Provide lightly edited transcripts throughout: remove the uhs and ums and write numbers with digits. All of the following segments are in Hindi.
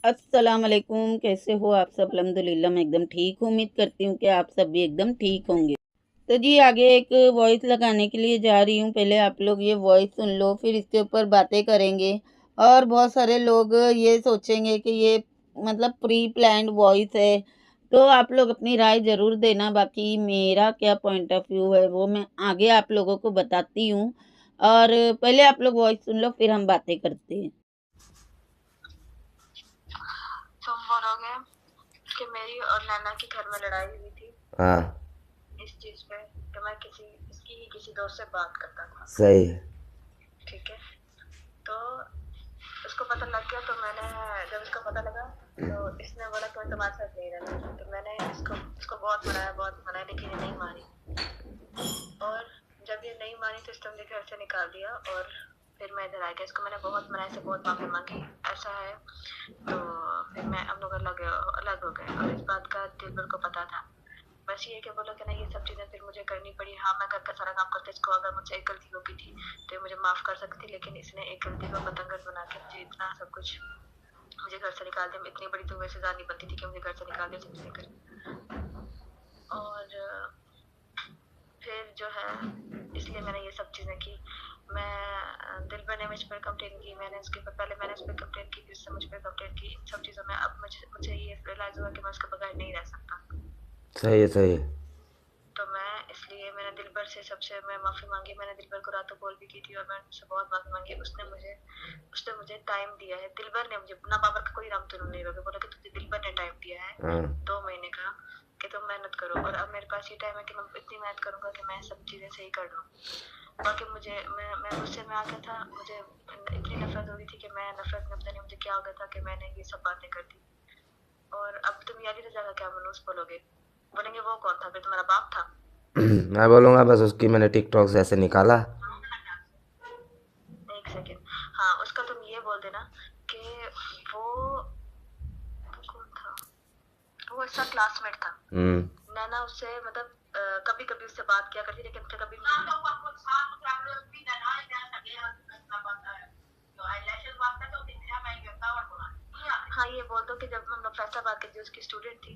अस्सलाम वालेकुम। कैसे हो आप सब? अल्हम्दुलिल्लाह मैं एकदम ठीक हूँ। उम्मीद करती हूँ कि आप सब भी एकदम ठीक होंगे। तो जी आगे एक वॉइस लगाने के लिए जा रही हूँ। पहले आप लोग ये वॉइस सुन लो, फिर इसके ऊपर बातें करेंगे। और बहुत सारे लोग ये सोचेंगे कि ये मतलब प्री प्लान्ड वॉइस है। तो आप लोग अपनी राय ज़रूर देना। बाकी मेरा क्या पॉइंट ऑफ व्यू है वो मैं आगे आप लोगों को बताती हूँ। और पहले आप लोग वॉइस सुन लो, फिर हम बातें करते हैं। तुम बोलोगे कि मेरी और नैना की घर में लड़ाई हुई थी हाँ इस चीज पे कि मैं किसी दोस्त से बात करता था। सही है। ठीक है, तो उसको पता लग गया। तो मैंने जब इसको पता लगा तो इसने बोला कि मैं तुम्हारे साथ नहीं रहना। तो मैंने इसको बहुत मनाया लेकिन ये नहीं मानी। और जब ये नहीं मानी तो इसने मुझे घर से निकाल दिया और फिर मैं इधर आ गया। इसको मैंने बहुत मनाया, से बहुत माफी मांगी। ऐसा है तो फिर मैं हम लोग अलग हो गए और इस बात का दिलबर को पता था। बस ये कि बोला कि ना ये सब चीज़ें फिर मुझे करनी पड़ी। हाँ, मैं घर का सारा काम करता। इसको अगर मुझसे एक गलती हो गई थी तो ये मुझे माफ़ कर सकती, लेकिन इसने एक गलती को बतंगड़ बना के मुझे इतना सब कुछ मुझे घर से निकाल दिया। इतनी बड़ी तो वैसे सज़ा नहीं बनती थी कि मुझे घर से निकाल दिया सबसे कर। और फिर जो है इसलिए मैंने ये सब चीज़ें की। मैं दिलबर ने मुझ पर कंप्लेन की। मैंने उसके ऊपर पहले मैंने उस पर कंप्लेन की, फिर उसने मुझ पर कंप्लेन की। इन सब चीज़ों में अब मुझे ये रियलाइज़ हुआ कि मैं उसके बगैर नहीं रह सकता। सही है सही है। तो मैं इसलिए मैंने दिलबर से सबसे मैं माफ़ी मांगी। मैंने दिलबर को रातों कॉल भी की थी और मैंने उससे बहुत माफ़ी मांगी। उसने मुझे टाइम दिया है। दिलबर ने मुझे ना, बाबर का कोई नाम तो नहीं लोगे। बोला कि तुझे दिलबर ने टाइम दिया है हाँ 2 महीने का कि तुम मेहनत करो। और अब मेरे पास ये टाइम है कि मैं इतनी मेहनत करूंगा कि मैं सब चीज़ें सही कर लूँ। बाकी मैं गुस्से में आ गया था। मुझे इतनी नफरत हो गई थी कि मैं नफरत में पता नहीं मुझे क्या हो गया था कि मैंने ये सब बातें कर दी। और अब तुम यारी रजा का क्या मनूस बोलोगे? बोलेंगे वो कौन था? फिर तुम्हारा बाप था? मैं बोलूँगा बस उसकी मैंने टिकटॉक से ऐसे निकाला। एक सेकेंड। हाँ, उसका तुम ये बोल देना कि वो कौन था? वो उसका क्लासमेट था। नैना उससे मतलब कभी कभी उससे बात किया करती, लेकिन उससे कभी हाँ, ये बोल दो कि जब हम लोग फैसलाबाद के जो उसकी स्टूडेंट थी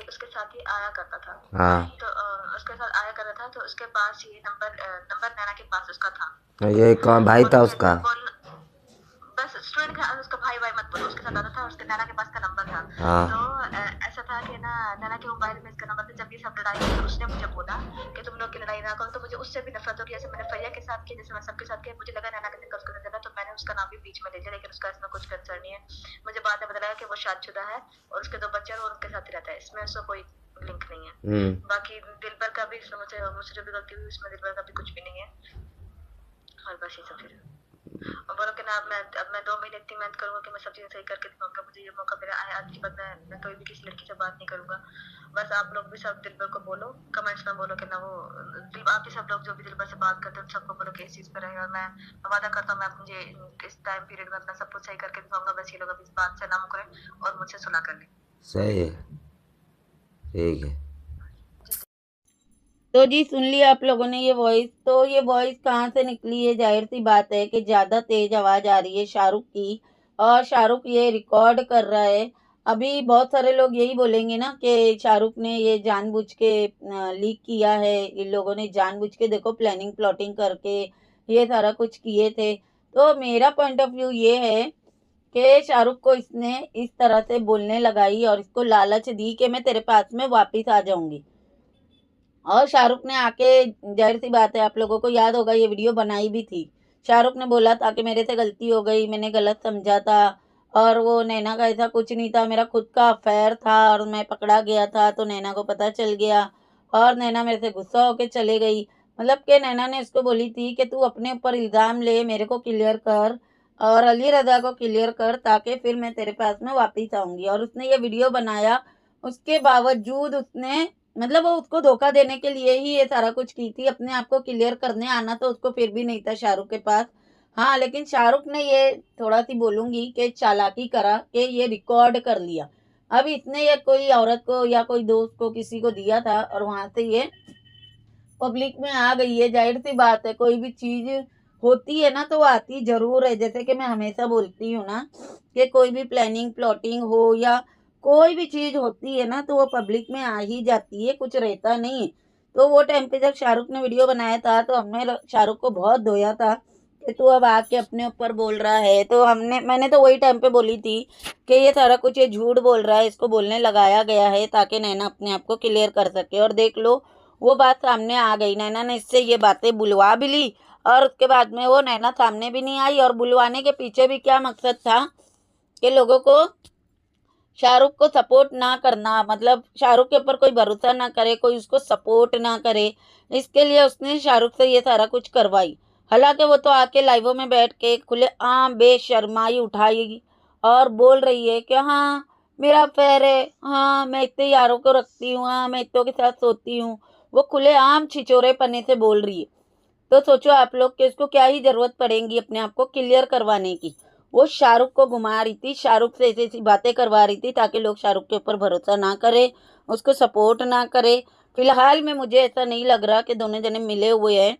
उसके साथ ही आया करता था। हाँ तो उसके साथ आया करता था। तो उसके पास ये नंबर नैना के पास उसका था। ये कौन भाई था उसका? बस स्टूडेंट का उसका भाई भाई मत बोलो। उसके साथ आता था और उसके नैना के पास का नंबर था। हाँ तो ऐसा था कि ना नैना के मोबाइल में इसका नंबर था। जब ये सब लड़ाई हुई तो उसने मुझे बोला कि तुम लोग की लड़ाई ना करो। तो मुझे उससे भी नफरत हो गई। जैसे मैंने फरिया के साथ किया, जैसे मैं सबके साथ किया। मुझे लगा नैना के उसका नजर है तो मैंने उसका नाम भी बीच में ले लिया, लेकिन उसका इसमें कुछ कंसर्न नहीं है। मुझे बाद में पता लगा कि वो शादीशुदा है और उसके 2 बच्चे हैं और उनके साथ ही रहता है। इसमें उसका कोई लिंक नहीं है। बाकी दिलबर का भी मुझसे जो भी गलती हुई उसमें दिलबर का भी कुछ भी नहीं है। और बस ये सब फिर और बोलो कि ना अब मैं 2 महीने इतनी मेहनत करूंगा कि मैं सब चीजें सही करके दिखाऊंगा। मुझे ये मौका मिला है। आज के बाद मैं कोई भी किसी लड़की से बात नहीं करूंगा। बस आप लोग भी सब दिलबर को बोलो, कमेंट्स में बोलो कि ना वो आप भी सब लोग जो भी दिलबर से बात करते हैं सबको बोलो कि इस चीज पे रहे। और मैं वादा करता हूँ मैं मुझे इस टाइम पीरियड में अपना सब कुछ सही करके दिखाऊंगा। बस ये लोग अभी इस बात से ना मुकरे और मुझसे सुलह कर ले। सही है ठीक है। तो जी सुन लिया आप लोगों ने ये वॉइस। तो ये वॉइस कहाँ से निकली है? जाहिर सी बात है कि ज़्यादा तेज आवाज़ आ रही है शाहरुख की और शाहरुख ये रिकॉर्ड कर रहा है। अभी बहुत सारे लोग यही बोलेंगे ना कि शाहरुख ने ये जानबूझ के लीक किया है। इन लोगों ने जानबूझ के देखो प्लानिंग प्लॉटिंग करके ये सारा कुछ किए थे। तो मेरा पॉइंट ऑफ व्यू ये है कि शाहरुख को इसने इस तरह से बोलने लगाई और इसको लालच दी कि मैं तेरे पास में वापस आ जाऊंगी। और शाहरुख ने आके जाहिर सी बात है आप लोगों को याद होगा ये वीडियो बनाई भी थी। शाहरुख ने बोला था कि मेरे से गलती हो गई, मैंने गलत समझा था और वो नैना का ऐसा कुछ नहीं था, मेरा खुद का अफेयर था और मैं पकड़ा गया था तो नैना को पता चल गया और नैना मेरे से गुस्सा होके चले गई। मतलब कि नैना ने इसको बोली थी कि तू अपने ऊपर इल्ज़ाम ले, मेरे को क्लियर कर और अली रज़ा को क्लियर कर ताकि फिर मैं तेरे पास में वापस आऊँगी। और उसने ये वीडियो बनाया, उसके बावजूद उसने मतलब वो उसको धोखा देने के लिए ही ये सारा कुछ की थी। अपने आप को क्लियर करने आना तो उसको फिर भी नहीं था शाहरुख के पास। हाँ, लेकिन शाहरुख ने ये थोड़ा-सी बोलूँगी कि चालाकी करा कि ये रिकॉर्ड कर लिया। अब इसने ये कोई औरत को या कोई दोस्त को किसी को दिया था और वहाँ से ये पब्लिक में आ गई है। ज़ाहिर-सी बात है कोई भी चीज़ होती है ना तो वो आती ज़रूर है। जैसे कि मैं हमेशा बोलती हूँ ना कि कोई भी प्लानिंग प्लॉटिंग हो या कोई भी चीज़ होती है ना तो वो पब्लिक में आ ही जाती है, कुछ रहता नहीं है। तो वो टाइम पे जब शाहरुख ने वीडियो बनाया था तो हमने शाहरुख को बहुत धोया था कि तू अब आके अपने ऊपर बोल रहा है। तो मैंने तो वही टाइम पे बोली थी कि ये सारा कुछ ये झूठ बोल रहा है, इसको बोलने लगाया गया है ताकि नैना अपने आप को क्लियर कर सके। और देख लो वो बात सामने आ गई, नैना ने इससे ये बातें बुलवा भी ली और उसके बाद में वो नैना सामने भी नहीं आई। और बुलवाने के पीछे भी क्या मकसद था कि लोगों को शाहरुख को सपोर्ट ना करना, मतलब शाहरुख के ऊपर कोई भरोसा ना करे, कोई उसको सपोर्ट ना करे, इसके लिए उसने शाहरुख से ये सारा कुछ करवाई। हालांकि वो तो आके लाइवों में बैठ के खुले आम बेशर्माई उठाई और बोल रही है कि हाँ मेरा अफेयर है, हाँ मैं इतने यारों को रखती हूँ, हाँ मैं इतनों के साथ सोती हूँ। वो खुले आम छिचोरे पन्ने से बोल रही है। तो सोचो आप लोग कि उसको क्या ही जरूरत पड़ेगी अपने आप को क्लियर करवाने की। वो शाहरुख को घुमा रही थी, शाहरुख से ऐसी ऐसी बातें करवा रही थी ताकि लोग शाहरुख के ऊपर भरोसा ना करे, उसको सपोर्ट ना करे। फिलहाल में मुझे ऐसा नहीं लग रहा कि दोनों जने मिले हुए हैं।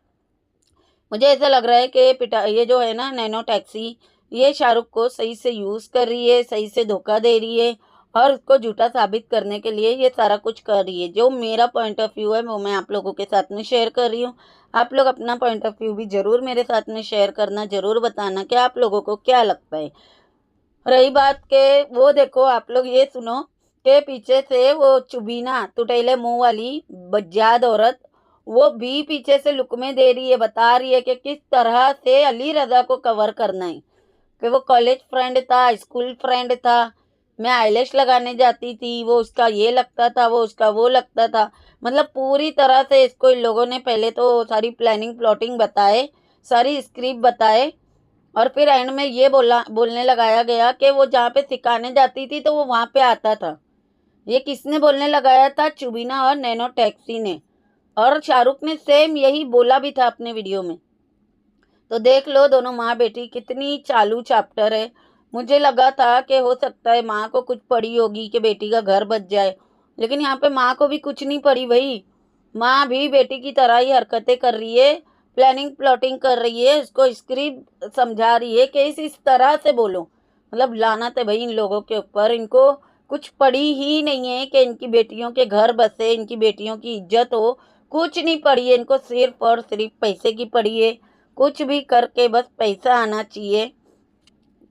मुझे ऐसा लग रहा है कि पिटा ये जो है ना नैनो टैक्सी, ये शाहरुख को सही से यूज़ कर रही है, सही से धोखा दे रही है और उसको झूठा साबित करने के लिए ये सारा कुछ कर रही है। जो मेरा पॉइंट ऑफ व्यू है वो मैं आप लोगों के साथ में शेयर कर रही हूँ। आप लोग अपना पॉइंट ऑफ व्यू भी ज़रूर मेरे साथ में शेयर करना, ज़रूर बताना कि आप लोगों को क्या लगता है। रही बात के वो देखो आप लोग ये सुनो के पीछे से वो चुबीना तुटेले मुंह वाली बज्जाद औरत, वो भी पीछे से लुकमे दे रही है, बता रही है कि किस तरह से अली रजा को कवर करना है। कि वो कॉलेज फ्रेंड था, स्कूल फ्रेंड था, मैं आईलैश लगाने जाती थी, वो उसका ये लगता था, वो उसका वो लगता था। मतलब पूरी तरह से इसको इन लोगों ने पहले तो सारी प्लानिंग प्लॉटिंग बताए, सारी स्क्रिप्ट बताए और फिर एंड में ये बोलने लगाया गया कि वो जहाँ पे सिखाने जाती थी तो वो वहाँ पे आता था। ये किसने बोलने लगाया था? चुबीना और नैनो टैक्सी ने। और शाहरुख ने सेम यही बोला भी था अपने वीडियो में। तो देख लो दोनों माँ बेटी कितनी चालू चैप्टर है। मुझे लगा था कि हो सकता है माँ को कुछ पड़ी होगी कि बेटी का घर बच जाए, लेकिन यहाँ पे माँ को भी कुछ नहीं पड़ी भाई। माँ भी बेटी की तरह ही हरकतें कर रही है, प्लानिंग प्लॉटिंग कर रही है, उसको स्क्रिप्ट समझा रही है कि इस तरह से बोलो। मतलब लानत है भाई इन लोगों के ऊपर, इनको कुछ पड़ी ही नहीं है कि इनकी बेटियों के घर बसे, इनकी बेटियों की इज्जत हो। कुछ नहीं पड़ी है इनको, सिर्फ और सिर्फ पैसे की पड़ी है। कुछ भी करके बस पैसा आना चाहिए,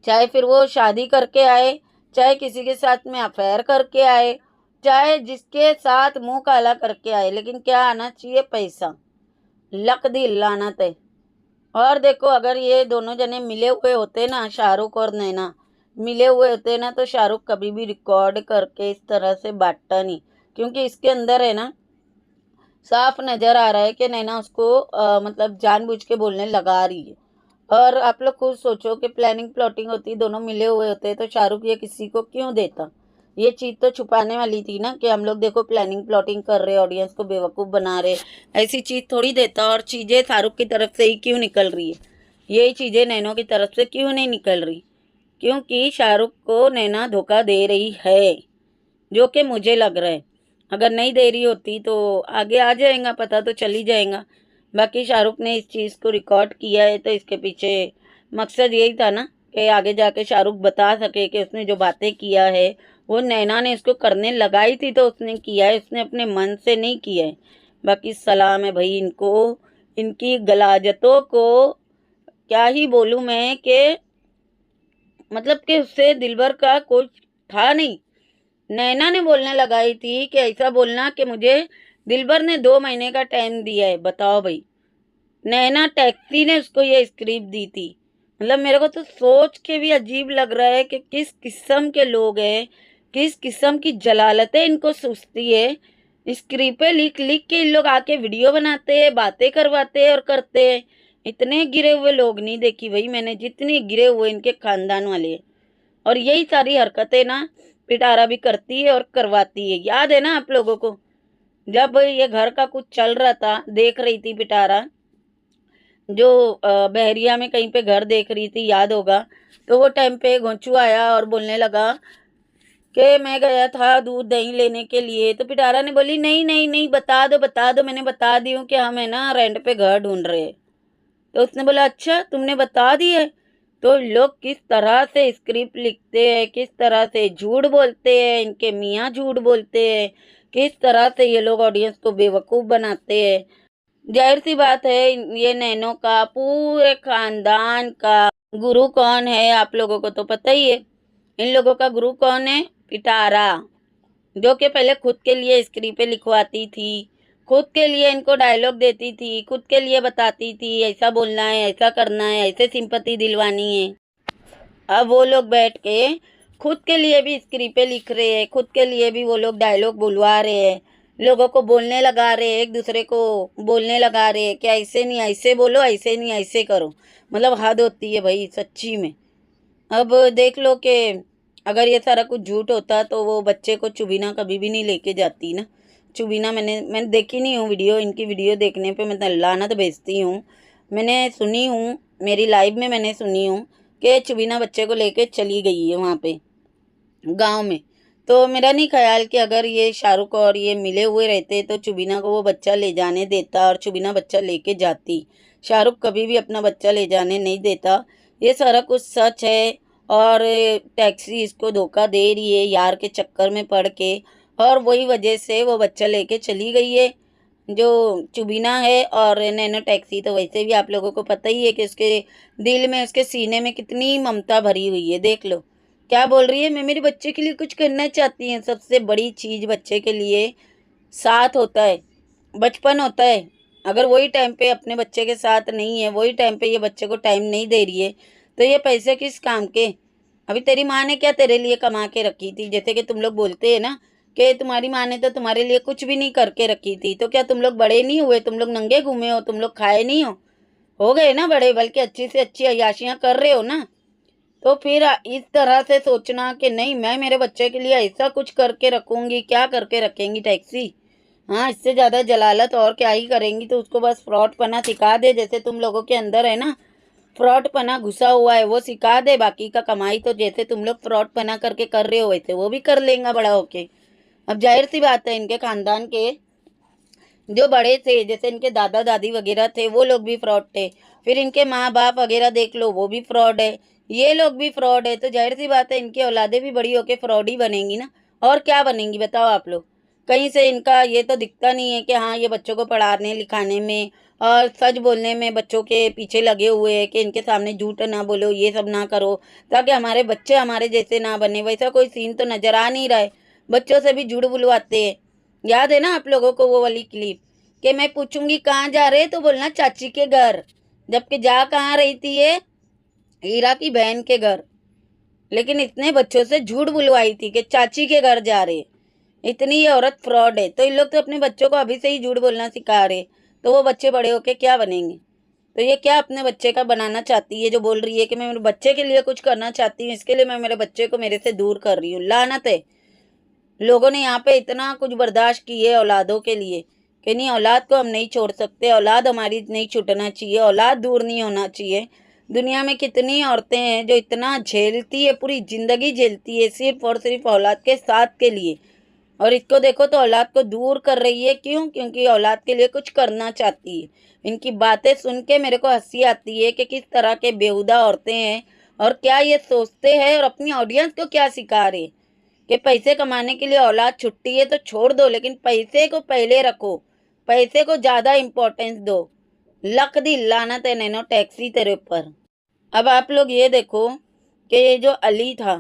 चाहे फिर वो शादी करके आए, चाहे किसी के साथ में अफेयर करके आए, चाहे जिसके साथ मुंह काला करके आए, लेकिन क्या आना चाहिए? पैसा। लक दी लानत है। और देखो अगर ये दोनों जने मिले हुए होते ना, शाहरुख और नैना मिले हुए होते ना, तो शाहरुख कभी भी रिकॉर्ड करके इस तरह से बांटता नहीं। क्योंकि इसके अंदर है ना साफ नजर आ रहा है कि नैना उसको मतलब जानबूझ के बोलने लगा रही है। और आप लोग खुद सोचो कि प्लानिंग प्लॉटिंग होती, दोनों मिले हुए होते तो शाहरुख ये किसी को क्यों देता? ये चीज़ तो छुपाने वाली थी ना कि हम लोग देखो प्लानिंग प्लॉटिंग कर रहे, ऑडियंस को बेवकूफ़ बना रहे। ऐसी चीज़ थोड़ी देता। और चीज़ें शाहरुख की तरफ से ही क्यों निकल रही है? यही चीज़ें नैनो की तरफ से क्यों नहीं निकल रही? क्योंकि शाहरुख को नैना धोखा दे रही है, जो कि मुझे लग रहा है। अगर नहीं दे रही होती तो आगे आ जाएगा, पता तो चल ही जाएगा। बाकी शाहरुख ने इस चीज़ को रिकॉर्ड किया है तो इसके पीछे मकसद यही था ना कि आगे जाके शाहरुख बता सके कि उसने जो बातें किया है वो नैना ने इसको करने लगाई थी तो उसने किया है, उसने अपने मन से नहीं किया है। बाकी सलाम है भाई इनको, इनकी गलाजतों को क्या ही बोलूँ मैं कि मतलब कि उससे दिलबर का कुछ था नहीं। नैना ने बोलने लगाई थी कि ऐसा बोलना कि मुझे दिलबर ने 2 महीने का टाइम दिया है। बताओ भाई, नैना टैक्सी ने उसको ये स्क्रिप्ट दी थी। मतलब मेरे को तो सोच के भी अजीब लग रहा है कि किस किस्म के लोग हैं, किस किस्म की जलालतें इनको सूझती है। स्क्रिप्टें लिख लिख के इन लोग आके वीडियो बनाते हैं, बातें करवाते हैं और करते हैं। इतने गिरे हुए लोग नहीं देखी भाई मैंने जितने गिरे हुए इनके खानदान वाले हैं। और यही सारी हरकतें ना पिटारा भी करती है और करवाती है। याद है ना आप लोगों को, जब ये घर का कुछ चल रहा था, देख रही थी पिटारा जो बहरिया में कहीं पे घर देख रही थी, याद होगा। तो वो टाइम पे घोंचू आया और बोलने लगा कि मैं गया था दूध दही लेने के लिए। तो पिटारा ने बोली नहीं नहीं नहीं, बता दो मैंने बता दी हूँ कि हम है ना रेंट पे घर ढूंढ रहे हैं। तो उसने बोला अच्छा तुमने बता दिया है। तो लोग किस तरह से स्क्रिप्ट लिखते हैं, किस तरह से झूठ बोलते हैं, इनके मियाँ झूठ बोलते हैं, किस तरह से ये लोग ऑडियंस को बेवकूफ़ बनाते हैं। ज़ाहिर सी बात है ये नैनो का पूरे खानदान का गुरु कौन है आप लोगों को तो पता ही है। इन लोगों का गुरु कौन है? पिटारा, जो कि पहले खुद के लिए स्क्रिप्टें लिखवाती थी, खुद के लिए इनको डायलॉग देती थी, खुद के लिए बताती थी ऐसा बोलना है, ऐसा करना है, ऐसे सिंपैथी दिलवानी है। अब वो लोग बैठ के खुद के लिए भी स्क्रिप्टें लिख रहे हैं, खुद के लिए भी वो लोग डायलॉग बुलवा रहे हैं, लोगों को बोलने लगा रहे हैं, एक दूसरे को बोलने लगा रहे हैं कि ऐसे नहीं ऐसे बोलो, ऐसे नहीं ऐसे करो। मतलब हद होती है भाई सच्ची में। अब देख लो कि अगर ये सारा कुछ झूठ होता तो वो बच्चे को चुबीना कभी भी नहीं लेके जाती ना। चुबीना मैंने देखी नहीं हूँ वीडियो, इनकी वीडियो देखने पे मैं लानत भेजती हूँ। मैंने सुनी हूँ, मेरी लाइव में मैंने सुनी हूँ कि चुबीना बच्चे को लेके चली गई है वहाँ पे गांव में। तो मेरा नहीं ख्याल कि अगर ये शाहरुख और ये मिले हुए रहते तो चुबीना को वो बच्चा ले जाने देता और चुबीना बच्चा लेके जाती। शाहरुख कभी भी अपना बच्चा ले जाने नहीं देता। ये सारा कुछ सच है और टैक्सी इसको धोखा दे रही है यार के चक्कर में पड़ के, और वही वजह से वो बच्चा लेके चली गई है जो चुबीना है। और नैनो टैक्सी तो वैसे भी आप लोगों को पता ही है कि उसके दिल में, उसके सीने में कितनी ममता भरी हुई है। देख लो क्या बोल रही है, मैं मेरे बच्चे के लिए कुछ करना चाहती हूँ। सबसे बड़ी चीज़ बच्चे के लिए साथ होता है, बचपन होता है। अगर वही टाइम पे अपने बच्चे के साथ नहीं है, वही टाइम पे ये बच्चे को टाइम नहीं दे रही है, तो ये पैसे किस काम के? अभी तेरी माँ ने क्या तेरे लिए कमा के रखी थी? जैसे कि तुम लोग बोलते हैं ना कि तुम्हारी माँ ने तो तुम्हारे लिए कुछ भी नहीं करके रखी थी, तो क्या तुम लोग बड़े नहीं हुए? तुम लोग नंगे घूमे हो? तुम लोग खाए नहीं हो गए ना बड़े, बल्कि अच्छी से अच्छी अय्याशियाँ कर रहे हो ना। तो फिर इस तरह से सोचना कि नहीं मैं मेरे बच्चे के लिए ऐसा कुछ करके रखूँगी, क्या करके रखेंगी टैक्सी? हाँ, इससे ज़्यादा जलालत और क्या ही करेंगी। तो उसको बस फ्रॉडपना सिखा दे, जैसे तुम लोगों के अंदर है ना फ्रॉडपना घुसा हुआ है, वो सिखा दे। बाकी का कमाई तो जैसे तुम लोग फ्रॉडपना करके कर रहे हो वैसे वो भी कर लेगा बड़ा होके। अब जाहिर सी बात है इनके खानदान के जो बड़े थे, जैसे इनके दादा दादी वगैरह थे, वो लोग भी फ्रॉड थे। फिर इनके माँ बाप वगैरह देख लो, वो भी फ्रॉड है, ये लोग भी फ्रॉड है। तो जाहिर सी बात है इनकी औलादें भी बड़ी होके फ्रॉड ही बनेंगी ना। और क्या बनेंगी बताओ आप लोग? कहीं से इनका ये तो दिखता नहीं है कि हाँ ये बच्चों को पढ़ाने लिखाने में और सच बोलने में बच्चों के पीछे लगे हुए हैं कि इनके सामने झूठ ना बोलो, ये सब ना करो, ताकि हमारे बच्चे हमारे जैसे ना बने। वैसा कोई सीन तो नजर आ नहीं रहा है। बच्चों से भी झूठ बुलवाते हैं। याद है ना आप लोगों को वो वाली क्लिप कि मैं पूछूंगी कहाँ जा रहे तो बोलना चाची के घर, जबकि जा कहाँ रही थी ये? हीरा की बहन के घर। लेकिन इतने बच्चों से झूठ बुलवाई थी कि चाची के घर जा रहे। इतनी ये औरत फ्रॉड है। तो इन लोग तो अपने बच्चों को अभी से ही झूठ बोलना सिखा रहे, तो वो बच्चे बड़े होके क्या बनेंगे? तो ये क्या अपने बच्चे का बनाना चाहती है जो बोल रही है कि मैं मेरे बच्चे के लिए कुछ करना चाहती हूँ, इसके लिए मैं मेरे बच्चे को मेरे से दूर कर रही हूँ? लानत है। लोगों ने यहाँ पे इतना कुछ बर्दाश्त की है औलादों के लिए कि नहीं औलाद को हम नहीं छोड़ सकते, औलाद हमारी नहीं छूटना चाहिए, औलाद दूर नहीं होना चाहिए। दुनिया में कितनी औरतें हैं जो इतना झेलती है, पूरी ज़िंदगी झेलती है सिर्फ और सिर्फ औलाद के साथ के लिए, और इसको देखो तो औलाद को दूर कर रही है। क्यों? क्योंकि औलाद के लिए कुछ करना चाहती है। इनकी बातें सुन के मेरे को हंसी आती है कि किस तरह के बेहुदा औरतें हैं और क्या ये सोचते हैं और अपनी ऑडियंस को क्या सिखा रहे हैं कि पैसे कमाने के लिए औलाद छुट्टी है तो छोड़ दो, लेकिन पैसे को पहले रखो, पैसे को ज़्यादा इम्पोर्टेंस दो। लक दी लानत है नैनो टैक्सी तेरे ऊपर। अब आप लोग ये देखो कि ये जो अली था,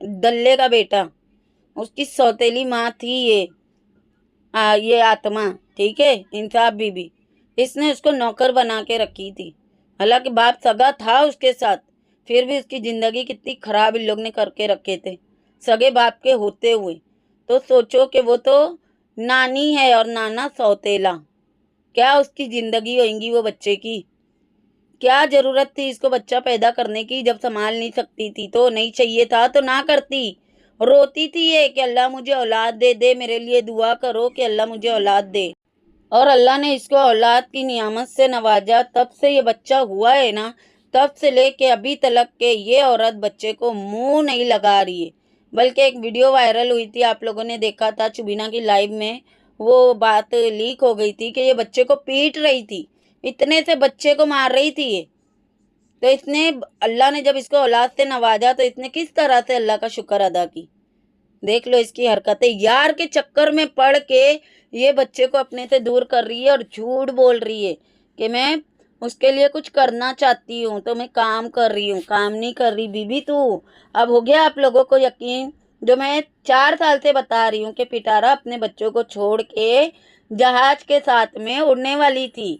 दल्ले का बेटा, उसकी सौतेली माँ थी ये आत्मा, ठीक है, इंसाफ बीबी। इसने उसको नौकर बना के रखी थी। हालांकि बाप सगा था उसके साथ, फिर भी उसकी ज़िंदगी कितनी खराब इन लोग ने करके रखे थे सगे बाप के होते हुए। तो सोचो कि वो तो नानी है और नाना सौतेला, क्या उसकी ज़िंदगी होगी वो बच्चे की? क्या ज़रूरत थी इसको बच्चा पैदा करने की? जब संभाल नहीं सकती थी तो नहीं चाहिए था तो ना करती। रोती थी ये कि अल्लाह मुझे औलाद दे दे, मेरे लिए दुआ करो कि अल्लाह मुझे औलाद दे। और अल्लाह ने इसको औलाद की नियामत से नवाजा, तब से ये बच्चा हुआ है ना, तब से लेके अभी तक के ये औरत बच्चे को मुंह नहीं लगा रही है। बल्कि एक वीडियो वायरल हुई थी, आप लोगों ने देखा था चुबीना की लाइव में, वो बात लीक हो गई थी कि ये बच्चे को पीट रही थी इतने से बच्चे को मार रही थी ये। तो इसने, अल्लाह ने जब इसको औलाद से नवाजा तो इसने किस तरह से अल्लाह का शुक्र अदा की। देख लो इसकी हरकतें, यार के चक्कर में पड़ के ये बच्चे को अपने से दूर कर रही है और झूठ बोल रही है कि मैं उसके लिए कुछ करना चाहती हूँ, तो मैं काम कर रही हूँ। काम नहीं कर रही बीबी तू। अब हो गया आप लोगों को यकीन, जो मैं 4 साल से बता रही हूँ कि पिटारा अपने बच्चों को छोड़ के जहाज के साथ में उड़ने वाली थी।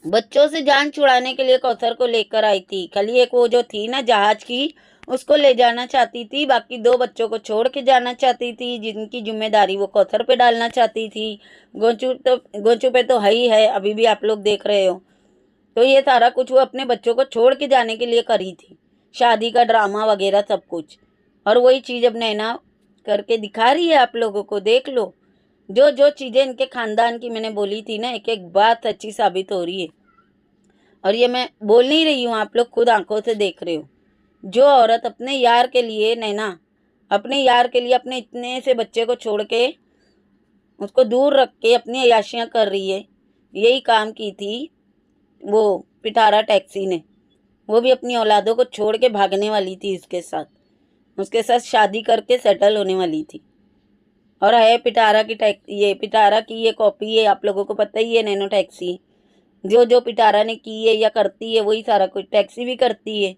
बच्चों से जान छुड़ाने के लिए कौसर को लेकर आई थी। खाली एक वो जो थी ना जहाज की, उसको ले जाना चाहती थी, बाकी 2 बच्चों को छोड़ के जाना चाहती थी, जिनकी जिम्मेदारी वो कौसर पे डालना चाहती थी। गोचू पे तो है ही है, अभी भी आप लोग देख रहे हो। तो ये सारा कुछ वो अपने बच्चों को छोड़ के जाने के लिए करी थी, शादी का ड्रामा वगैरह सब कुछ। और वही चीज़ अब नैना करके दिखा रही है आप लोगों को। देख लो, जो जो चीज़ें इनके खानदान की मैंने बोली थी ना, एक एक बात सच्ची साबित हो रही है। और ये मैं बोल नहीं रही हूँ, आप लोग खुद आंखों से देख रहे हो। जो औरत अपने यार के लिए, नैना अपने यार के लिए अपने इतने से बच्चे को छोड़ के उसको दूर रख के अपनी अय्याशियाँ कर रही है, यही काम की थी वो पिटारा टैक्सी ने। वो भी अपनी औलादों को छोड़ के भागने वाली थी, उसके साथ शादी करके सेटल होने वाली थी। और है पिटारा की ये पिटारा की ये कॉपी है, आप लोगों को पता ही है। नैनो टैक्सी जो जो पिटारा ने की है या करती है वही सारा कुछ टैक्सी भी करती है।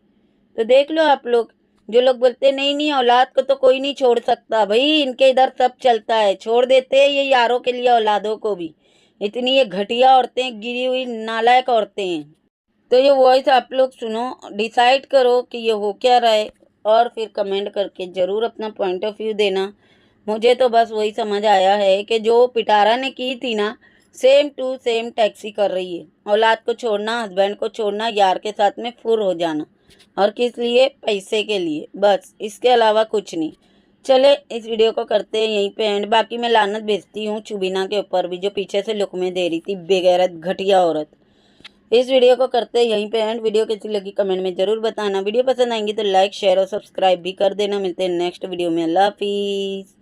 तो देख लो आप लोग, जो लोग बोलते नहीं नहीं औलाद को तो कोई नहीं छोड़ सकता, भाई इनके इधर सब चलता है, छोड़ देते हैं ये यारों के लिए औलादों को भी। इतनी ये घटिया औरतें, गिरी हुई नालायक औरतें हैं। तो ये वॉइस आप लोग सुनो, डिसाइड करो कि ये हो क्या रहा है, और फिर कमेंट करके ज़रूर अपना पॉइंट ऑफ व्यू देना। मुझे तो बस वही समझ आया है कि जो पिटारा ने की थी ना, सेम टू सेम टैक्सी कर रही है। औलाद को छोड़ना, हस्बैंड को छोड़ना, यार के साथ में फुर हो जाना, और किस लिए? पैसे के लिए, बस इसके अलावा कुछ नहीं। चले इस वीडियो को करते हैं यहीं पे एंड। बाकी मैं लानत भेजती हूँ चुबीना के ऊपर भी, जो पीछे से लुकमे दे रही थी, बेगैरत घटिया औरत। इस वीडियो को करते हैं यहीं पे एंड। वीडियो कैसी लगी कमेंट में ज़रूर बताना। वीडियो पसंद आएंगी तो लाइक शेयर और सब्सक्राइब भी कर देना। मिलते हैं नेक्स्ट वीडियो में। अल्लाह हाफिज़।